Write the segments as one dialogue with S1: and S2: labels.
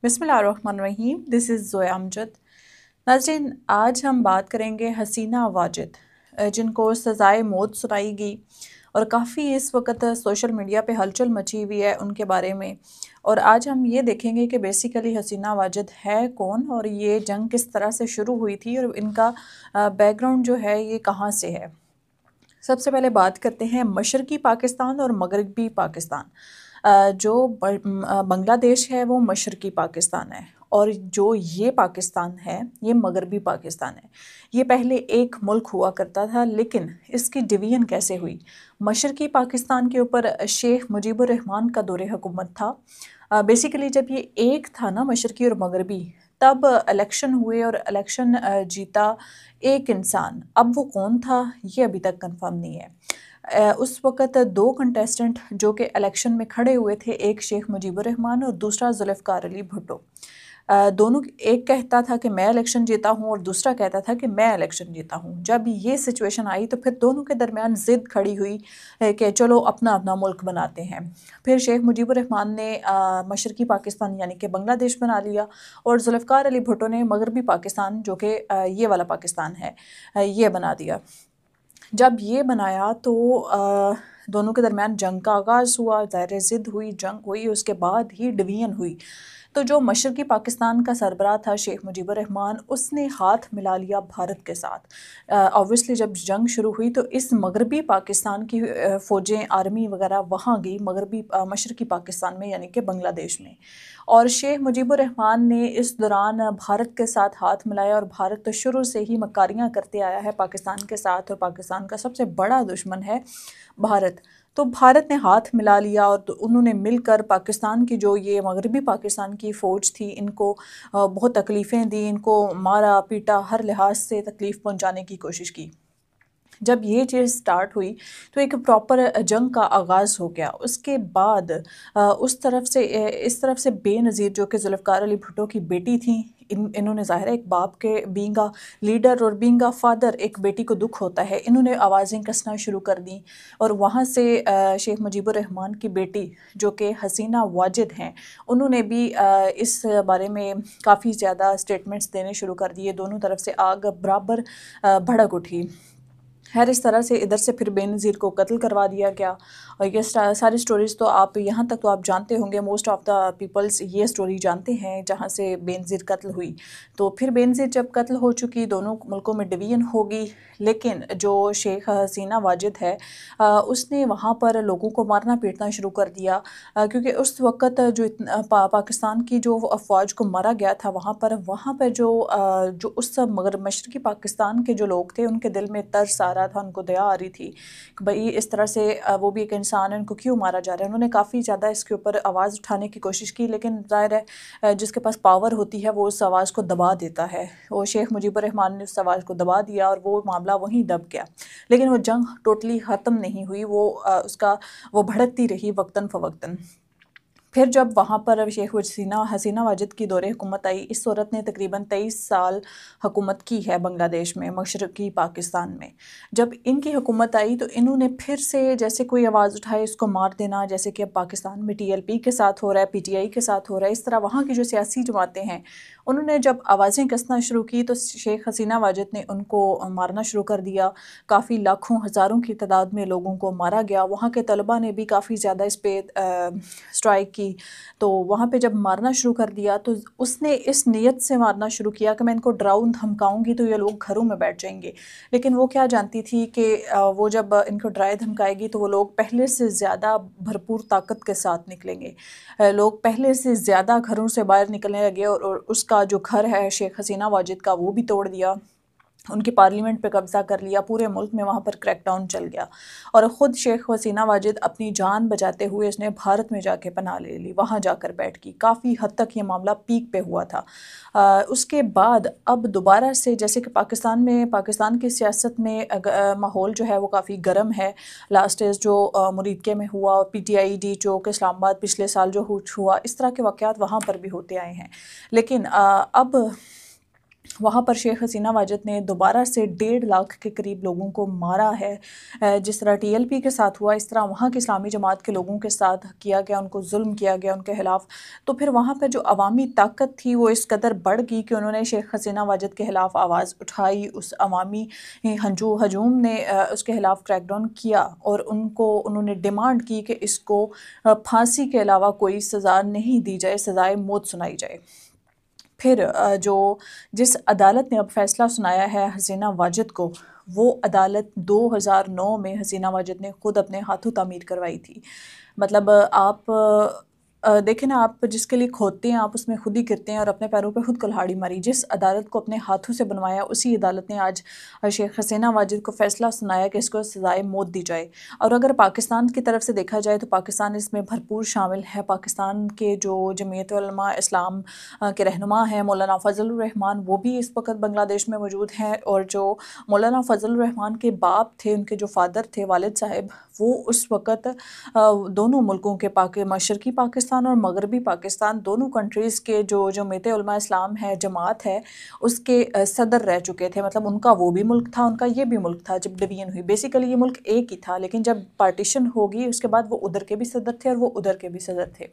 S1: بسم اللہ الرحمن الرحیم. دس از زویا امجد. ناظرین، آج ہم بات کریں گے حسینہ واجد، جن کو سزائے موت سنائی گئی اور کافی اس وقت سوشل میڈیا پہ ہلچل مچی ہوئی ہے ان کے بارے میں. اور آج ہم یہ دیکھیں گے کہ بیسیکلی حسینہ واجد ہے کون اور یہ جنگ کس طرح سے شروع ہوئی تھی اور ان کا بیک گراؤنڈ جو ہے یہ کہاں سے ہے. سب سے پہلے بات کرتے ہیں مشرقی پاکستان اور مغربی پاکستان. جو بنگلہ دیش ہے وہ مشرقی پاکستان ہے اور جو یہ پاکستان ہے یہ مغربی پاکستان ہے. یہ پہلے ایک ملک ہوا کرتا تھا، لیکن اس کی ڈویژن کیسے ہوئی؟ مشرقی پاکستان کے اوپر شیخ مجیب الرحمان کا دور حکومت تھا. بیسیکلی جب یہ ایک تھا نا مشرقی اور مغربی، تب الیکشن ہوئے اور الیکشن جیتا ایک انسان. اب وہ کون تھا یہ ابھی تک کنفرم نہیں ہے. اس وقت دو کنٹیسٹنٹ جو کہ الیکشن میں کھڑے ہوئے تھے، ایک شیخ مجیب الرحمان اور دوسرا ذوالفقار علی بھٹو. دونوں ایک کہتا تھا کہ میں الیکشن جیتا ہوں اور دوسرا کہتا تھا کہ میں الیکشن جیتا ہوں. جب یہ سچویشن آئی تو پھر دونوں کے درمیان ضد کھڑی ہوئی کہ چلو اپنا اپنا ملک بناتے ہیں. پھر شیخ مجیب الرحمان نے مشرقی پاکستان یعنی کہ بنگلہ دیش بنا لیا اور ذوالفقار علی بھٹو نے مغربی پاکستان جو کہ یہ والا پاکستان ہے یہ بنا دیا. جب یہ بنایا تو دونوں کے درمیان جنگ کا آغاز ہوا، ظاہر ضد ہوئی، جنگ ہوئی، اس کے بعد ہی ڈویژن ہوئی. تو جو مشرقی پاکستان کا سربراہ تھا شیخ مجیب الرحمان، اس نے ہاتھ ملا لیا بھارت کے ساتھ. اوبویسلی جب جنگ شروع ہوئی تو اس مغربی پاکستان کی فوجیں، آرمی وغیرہ وہاں گئی مشرقی پاکستان میں یعنی کہ بنگلہ دیش میں. اور شیخ مجیب الرحمان نے اس دوران بھارت کے ساتھ ہاتھ ملایا، اور بھارت تو شروع سے ہی مکاریاں کرتے آیا ہے پاکستان کے ساتھ، اور پاکستان کا سب سے بڑا دشمن ہے بھارت. تو بھارت نے ہاتھ ملا لیا اور انہوں نے مل کر پاکستان کی جو یہ مغربی پاکستان کی فوج تھی ان کو بہت تکلیفیں دیں، ان کو مارا پیٹا، ہر لحاظ سے تکلیف پہنچانے کی کوشش کی. جب یہ چیز سٹارٹ ہوئی تو ایک پراپر جنگ کا آغاز ہو گیا. اس کے بعد اس طرف سے بے نظیر جو کہ ذوالفقار علی بھٹو کی بیٹی تھیں، انہوں نے ظاہر ہے ایک باپ کے بینگ اے لیڈر اور بینگ اے فادر ایک بیٹی کو دکھ ہوتا ہے، انہوں نے آوازیں کسنا شروع کر دیں. اور وہاں سے شیخ مجیب الرحمان کی بیٹی جو کہ حسینہ واجد ہیں، انہوں نے بھی اس بارے میں کافی زیادہ اسٹیٹمنٹس دینے شروع کر دیے. دونوں طرف سے آگ برابر بھڑک اٹھی. خیر اس طرح سے ادھر سے پھر بے نظیر کو قتل کروا دیا گیا. اور یہ ساری سٹوریز تو آپ یہاں تک تو آپ جانتے ہوں گے، موسٹ آف دا پیپلز یہ سٹوری جانتے ہیں جہاں سے بے نظیر قتل ہوئی. تو پھر بے نظیر جب قتل ہو چکی، دونوں ملکوں میں ڈویژن ہو گئی. لیکن جو شیخ حسینہ واجد ہے اس نے وہاں پر لوگوں کو مارنا پیٹنا شروع کر دیا، کیونکہ اس وقت جو پاکستان کی جو افواج کو مارا گیا تھا وہاں پر جو اس مشرقی پاکستان کے جو لوگ تھے ان کے دل میں ترس آ رہا تھا، ان کو دیا آ رہی تھی کہ بھئی اس طرح سے وہ بھی ایک انسان ہے، ان کو کیوں مارا جا رہا ہے. انہوں نے کافی زیادہ اس کے اوپر آواز اٹھانے کی کوشش کی، لیکن ظاہر ہے جس کے پاس پاور ہوتی ہے وہ اس آواز کو دبا دیتا ہے. وہ شیخ مجیب الرحمان نے اس آواز کو دبا دیا اور وہ معاملہ وہیں دب گیا. لیکن وہ جنگ ٹوٹلی ختم نہیں ہوئی، وہ بھڑکتی رہی وقتاً فوقتاً. پھر جب وہاں پر شیخ حسینہ واجد کی دور حکومت آئی، اس عورت نے تقریباً 23 سال حکومت کی ہے بنگلہ دیش میں، مشرقی پاکستان میں. جب ان کی حکومت آئی تو انہوں نے پھر سے جیسے کوئی آواز اٹھائے اس کو مار دینا، جیسے کہ اب پاکستان میں TLP کے ساتھ ہو رہا ہے، PTI کے ساتھ ہو رہا ہے. اس طرح وہاں کی جو سیاسی جماعتیں ہیں انہوں نے جب آوازیں کسنا شروع کی تو شیخ حسینہ واجد نے ان کو مارنا شروع کر دیا. کافی لاکھوں ہزاروں کی تعداد میں لوگوں کو مارا گیا. وہاں کے طلبہ نے بھی کافی زیادہ اس پہ اسٹرائک کی. تو وہاں پہ جب مارنا شروع کر دیا تو اس نے اس نیت سے مارنا شروع کیا کہ میں ان کو ڈراؤں دھمکاؤں گی تو یہ لوگ گھروں میں بیٹھ جائیں گے. لیکن وہ کیا جانتی تھی کہ وہ جب ان کو ڈرائے دھمکائے گی تو وہ لوگ پہلے سے زیادہ بھرپور طاقت کے ساتھ نکلیں گے. لوگ پہلے سے زیادہ گھروں سے باہر نکلنے لگے اور اس کا جو گھر ہے شیخ حسینہ واجد کا وہ بھی توڑ دیا، ان کی پارلیمنٹ پہ قبضہ کر لیا، پورے ملک میں وہاں پر کریک ڈاؤن چل گیا. اور خود شیخ حسینہ واجد اپنی جان بچاتے ہوئے اس نے بھارت میں جا کے پناہ لے لی، وہاں جا کر بیٹھ کی. کافی حد تک یہ معاملہ پیک پہ ہوا تھا. اس کے بعد اب دوبارہ سے جیسے کہ پاکستان کی سیاست میں ماحول جو ہے وہ کافی گرم ہے. لاسٹ ایئر جو مریدکے میں ہوا، PTI چوک اسلام آباد پچھلے سال جو ہوا، اس طرح کے واقعات وہاں پر بھی ہوتے آئے ہیں. لیکن اب وہاں پر شیخ حسینہ واجد نے دوبارہ سے 1.5 لاکھ کے قریب لوگوں کو مارا ہے۔ جس طرح TLP کے ساتھ ہوا، اس طرح وہاں کی اسلامی جماعت کے لوگوں کے ساتھ کیا گیا، ان کو ظلم کیا گیا ان کے خلاف۔ تو پھر وہاں پہ جو عوامی طاقت تھی وہ اس قدر بڑھ گئی کہ انہوں نے شیخ حسینہ واجد کے خلاف آواز اٹھائی، اس عوامی ہجوم نے اس کے خلاف کریک ڈاؤن کیا، اور انہوں نے ڈیمانڈ کی کہ اس کو پھانسی کے علاوہ کوئی سزا نہیں دی جائے، سزائے موت سنائی جائے۔ پھر جس عدالت نے اب فیصلہ سنایا ہے حسینہ واجد کو، وہ عدالت 2009 میں حسینہ واجد نے خود اپنے ہاتھوں تعمیر کروائی تھی۔ مطلب آپ دیکھیں نا، آپ جس کے لیے کھودتے ہیں آپ اس میں خود ہی گرتے ہیں، اور اپنے پیروں پہ خود کلہاڑی ماری۔ جس عدالت کو اپنے ہاتھوں سے بنوایا، اسی عدالت نے آج شیخ حسینہ واجد کو فیصلہ سنایا کہ اس کو سزائے موت دی جائے۔ اور اگر پاکستان کی طرف سے دیکھا جائے تو پاکستان اس میں بھرپور شامل ہے۔ پاکستان کے جو جمعیت علماء اسلام کے رہنما ہیں مولانا فضل الرحمان، وہ بھی اس وقت بنگلہ دیش میں موجود ہیں، اور جو مولانا فضل الرحمان کے باپ تھے، ان کے جو فادر تھے والد صاحب، وہ اس وقت دونوں ملکوں کے مشرقی پاکستان اور مغربی پاکستان دونوں کنٹریز کے جو جمعیت علماء اسلام ہے، جماعت ہے، اس کے صدر رہ چکے تھے۔ مطلب ان کا وہ بھی ملک تھا، ان کا یہ بھی ملک تھا جب ڈویژن ہوئی۔ بیسیکلی یہ ملک ایک ہی تھا، لیکن جب پارٹیشن ہوگی اس کے بعد وہ ادھر کے بھی صدر تھے اور وہ ادھر کے بھی صدر تھے۔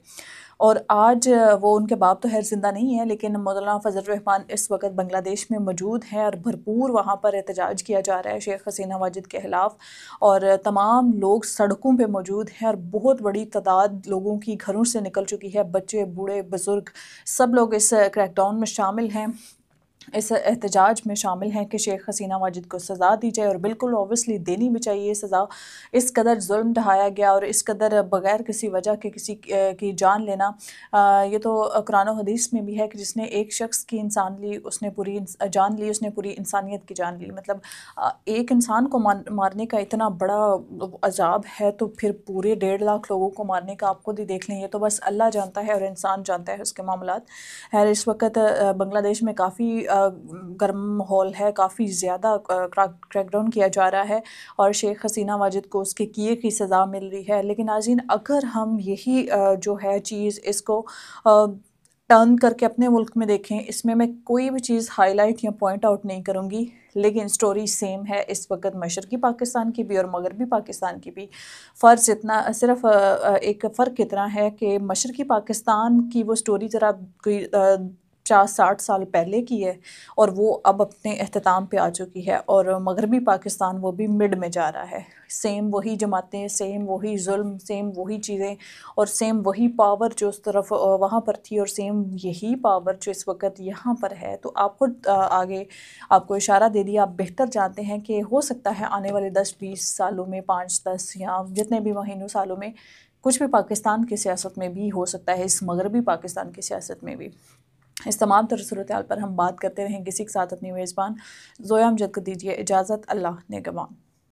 S1: اور آج وہ ان کے باپ تو خیر زندہ نہیں ہیں، لیکن مولانا فضل الرحمان اس وقت بنگلہ دیش میں موجود ہیں، اور بھرپور وہاں پر احتجاج کیا جا رہا ہے شیخ حسینہ واجد کے خلاف، اور تمام لوگ سڑکوں پہ موجود ہیں، اور بہت بڑی تعداد لوگوں کی گھروں سے نکل چکی ہے، بچے بوڑھے بزرگ سب لوگ اس کریک ڈاؤن میں شامل ہیں، اس احتجاج میں شامل ہیں کہ شیخ حسینہ واجد کو سزا دی جائے، اور بالکل اوبویسلی دینی بھی چاہیے سزا۔ اس قدر ظلم ڈھایا گیا، اور اس قدر بغیر کسی وجہ کے کسی کی جان لینا، یہ تو قرآن و حدیث میں بھی ہے کہ جس نے ایک شخص کی انسان لی، اس نے پوری جان لی، اس نے پوری انسانیت کی جان لی۔ مطلب ایک انسان کو مارنے کا اتنا بڑا عذاب ہے، تو پھر پورے 1.5 لاکھ لوگوں کو مارنے کا آپ خود ہی دیکھ لیں، یہ تو بس اللہ جانتا ہے اور انسان جانتا ہے اس کے معاملات۔ خیر اس وقت بنگلہ دیش میں کافی گرم ماحول ہے، کافی زیادہ کریک ڈاؤن کیا جا رہا ہے، اور شیخ حسینہ واجد کو اس کے کیے کی سزا مل رہی ہے۔ لیکن ناظرین، اگر ہم یہی جو ہے چیز اس کو ٹرن کر کے اپنے ملک میں دیکھیں، اس میں کوئی بھی چیز ہائی لائٹ یا پوائنٹ آؤٹ نہیں کروں گی، لیکن سٹوری سیم ہے اس وقت مشرقی پاکستان کی بھی اور مغربی پاکستان کی بھی۔ فرض اتنا صرف ایک فرق اتنا ہے کہ مشرقی پاکستان کی وہ سٹوری ذرا کوئی 50-60 سال پہلے کی ہے، اور وہ اب اپنے اختتام پہ آ چکی ہے، اور مغربی پاکستان وہ بھی مڈ میں جا رہا ہے۔ سیم وہی جماعتیں، سیم وہی ظلم، سیم وہی چیزیں، اور سیم وہی پاور جو اس طرف وہاں پر تھی، اور سیم یہی پاور جو اس وقت یہاں پر ہے۔ تو آپ خود آگے آپ کو اشارہ دے دیا، آپ بہتر جانتے ہیں کہ ہو سکتا ہے آنے والے 10-20 سالوں میں، 5-10 یا جتنے بھی مہینوں سالوں میں کچھ بھی پاکستان کی سیاست میں بھی ہو سکتا ہے، اس مغربی پاکستان کی سیاست میں بھی۔ اس تمام تر صورتحال پر ہم بات کرتے رہیں کسی کے ساتھ۔ اپنی میزبان زویا امجد کو دیجیے اجازت۔ اللہ نگہبان۔